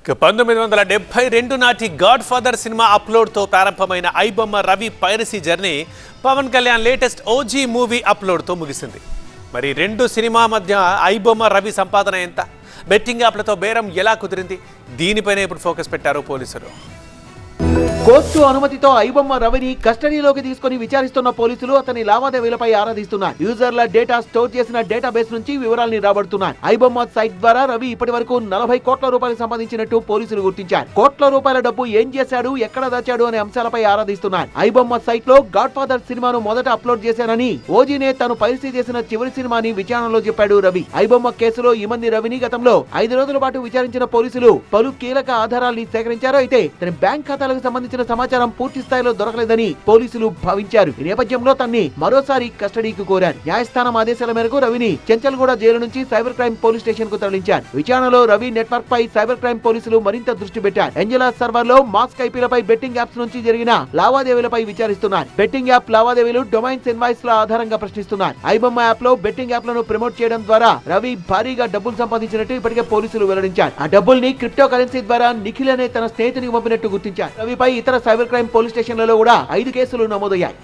1972 నాటి God father cinema అప్లోడ్తో ప్రారంభమైన iBomma Ravi piracy journey Pawan Kalyan latest OG movie అప్లోడ్తో ముగిసింది. మరి రెండు సినిమా మధ్య ఐబొమ్మ రవి సంపాదన ఎంత, బెట్టింగ్ యాప్లతో బేరం ఎలా కుదిరింది, దీనిపైనే ఇప్పుడు ఫోకస్ పెట్టారు పోలీసులు. కోర్టు అనుమతితో ఐబొమ్మ రవిని కస్టడీలోకి తీసుకుని విచారిస్తున్న పోలీసులు అతని లావాదేవీలపై ఆరాధిస్తున్నారు. యూజర్ల డేటా స్టోర్ చేసిన డేటాబేస్ నుంచి వివరాల్ని రాబడుతున్నారు. ఐబొమ్మ సైట్ ద్వారా రవి ఇప్పటి వరకు 40 కోట్ల రూపాయలు సంపాదించినట్టు పోలీసులు గుర్తించారు. కోట్ల రూపాయల డబ్బు ఏం చేశాడు, ఎక్కడ దాచాడు అనే అంశాలపై ఆరాధిస్తున్నారు. ఐబొమ్మ సైట్ లో గాడ్ ఫాదర్ సినిమాను మొదట అప్లోడ్ చేశానని, ఓజీనే తాను పరిస్థితి చేసిన చివరి సినిమాని విచారణలో చెప్పాడు రవి. ఐబొమ్మ కేసులో ఇమంది రవిని గతంలో 5 రోజుల పాటు విచారించిన పోలీసులు పలు కీలక ఆధారాల్ని సేకరించారు. అయితే తన బ్యాంక్ ఖాతాలకు సంబంధించిన సమాచారం పూర్తి స్థాయిలో దొరకలేదని పోలీసులు భావించారు. ఈ నేపథ్యంలో తన్ని మరోసారి కస్టడీకి కోరారు. న్యాయస్థానం ఆదేశాల మేరకు రవిని చెంచల్గూడ జైలు నుంచి సైబర్ క్రైమ్ పోలీస్ స్టేషన్ కు తరలించారు. విచారణలో రవి నెట్వర్క్ పై సైబర్ క్రైమ్ పోలీసులు మరింత దృష్టి పెట్టారు. ఏంజెలా సర్వర్ లో మాస్క్ ఐపీలపై బెట్టింగ్ యాప్స్ నుంచి జరిగిన లావాదేవీలపై విచారిస్తున్నారు. బెట్టింగ్ యాప్ లావాదేవీలు డొమైన్స్ ఇన్వాయిస్ ల ఆధారంగా ప్రశ్నిస్తున్నారు. ఐబొమ్మ యాప్ లో బెట్టింగ్ యాప్ లను ప్రమోట్ చేయడం ద్వారా రవి భారీగా డబ్బులు సంపాదించినట్టు ఇప్పటికే పోలీసులు వెల్లడించారు. ఆ డబ్బుల్ని క్రిప్టో కరెన్సీ ద్వారా నిఖిల్ అనే తన స్నేహితునికి పంపినట్టు గుర్తించారు. రవిపై ఇతర సైబర్ క్రైమ్ పోలీస్ స్టేషన్లలో కూడా 5 కేసులు నమోదయ్యాయి.